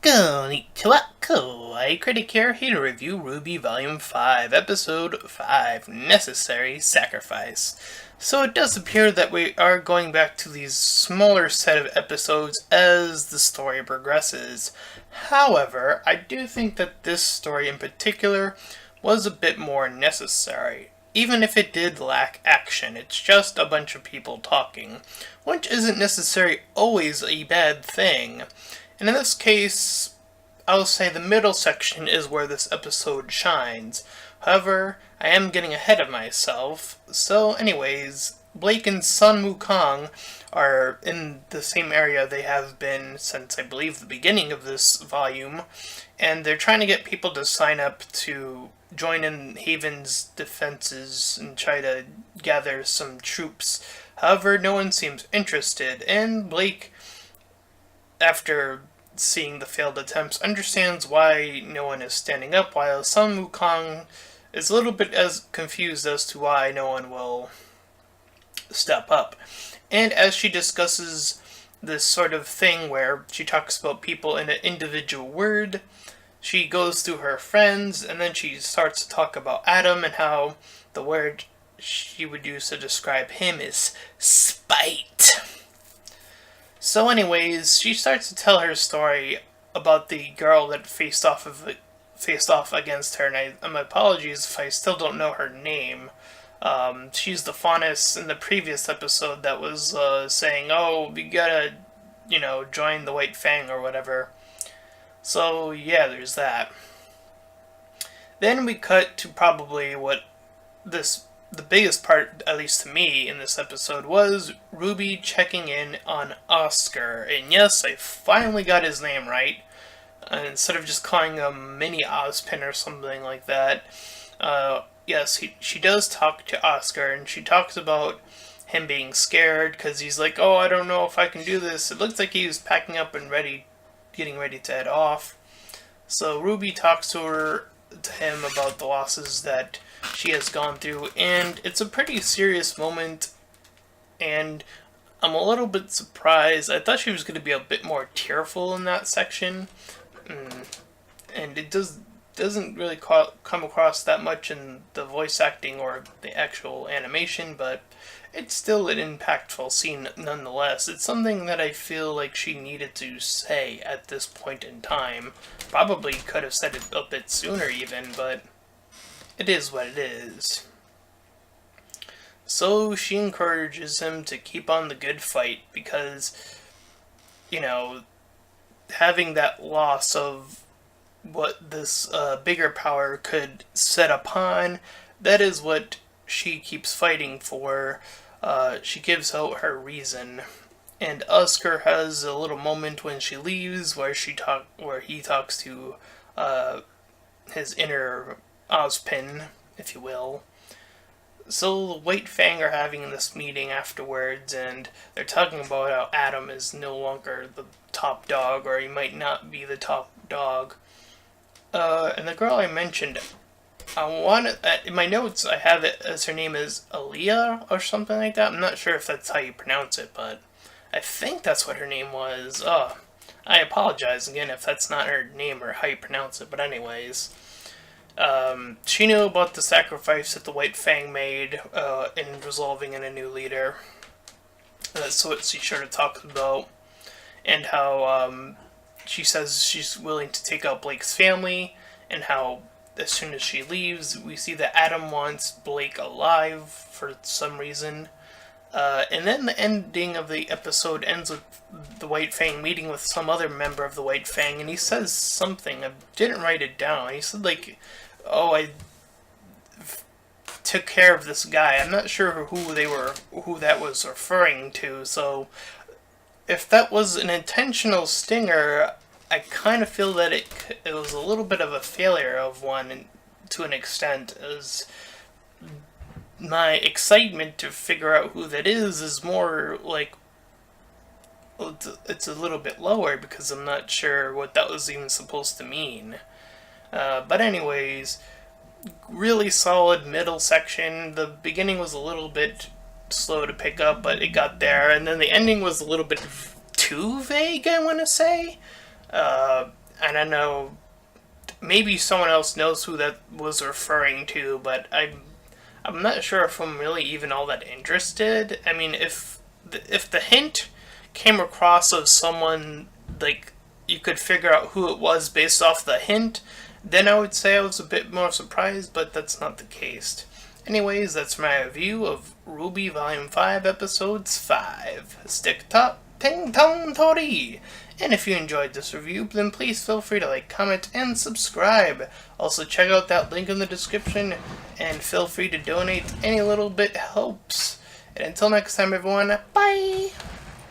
Konnichiwa, Kawaii Critic here to review RWBY Volume 5, Episode 5, Necessary Sacrifice. So it does appear that we are going back to these smaller set of episodes as the story progresses. However, I do think that this story in particular was a bit more necessary. Even if it did lack action, it's just a bunch of people talking, which isn't necessarily always a bad thing. And in this case, I'll say the middle section is where this episode shines. However, I am getting ahead of myself. So anyways, Blake and Sun Wukong are in the same area they have been since I believe the beginning of this volume. And they're trying to get people to sign up to join in Haven's defenses and try to gather some troops. However, no one seems interested, and Blake, after seeing the failed attempts, understands why no one is standing up, while Sun Wukong is a little bit as confused as to why no one will step up. And as she discusses this sort of thing where she talks about people in an individual word, she goes through her friends, and then she starts to talk about Adam and how the word she would use to describe him is spite. So anyways, she starts to tell her story about the girl that faced off against her, and my apologies if I still don't know her name. She's the faunus in the previous episode that was saying, oh, we gotta, join the White Fang or whatever. So yeah, there's that. Then we cut to probably the biggest part, at least to me, in this episode was RWBY checking in on Oscar. And yes, I finally got his name right. Instead of just calling him Mini Ozpin or something like that. Yes, she does talk to Oscar, and she talks about him being scared, because he's like, oh, I don't know if I can do this. It looks like he's packing up and getting ready to head off. So RWBY talks to him about the losses that she has gone through, and it's a pretty serious moment, and I'm a little bit surprised. I thought she was going to be a bit more tearful in that section, and it doesn't really come across that much in the voice acting or the actual animation, but it's still an impactful scene nonetheless. It's something that I feel like she needed to say at this point in time. Probably could have said it a bit sooner even, but it is what it is. So she encourages him to keep on the good fight because, having that loss of what this bigger power could set upon, that is what she keeps fighting for. She gives out her reason. And Oscar has a little moment when she leaves where he talks to his inner Ozpin, if you will. So the White Fang are having this meeting afterwards, and they're talking about how Adam is no longer the top dog, or he might not be the top dog. And the girl I mentioned, in my notes I have it as her name is Aaliyah or something like that. I'm not sure if that's how you pronounce it, but I think that's what her name was. I apologize again if that's not her name or how you pronounce it, but anyways. She knew about the sacrifice that the White Fang made in resolving in a new leader. That's what she sort of talks about. And how she says she's willing to take out Blake's family, and how as soon as she leaves, we see that Adam wants Blake alive for some reason. And then the ending of the episode ends with the White Fang meeting with some other member of the White Fang, and he says something. I didn't write it down. He said, I took care of this guy. I'm not sure who that was referring to, so if that was an intentional stinger, I kind of feel that it was a little bit of a failure of one to an extent, as my excitement to figure out who that is more like it's a little bit lower because I'm not sure what that was even supposed to mean. But anyways, really solid middle section. The beginning was a little bit slow to pick up, but it got there, and then the ending was a little bit too vague, I want to say. I don't know, maybe someone else knows who that was referring to, but I'm not sure if I'm really even all that interested. I mean, if the hint came across of someone, like, you could figure out who it was based off the hint, then I would say I was a bit more surprised, but that's not the case. Anyways, that's my review of RWBY Volume 5, Episodes 5. Stick top, ting tong tori! And if you enjoyed this review, then please feel free to like, comment, and subscribe. Also, check out that link in the description, and feel free to donate. Any little bit helps. And until next time, everyone, bye!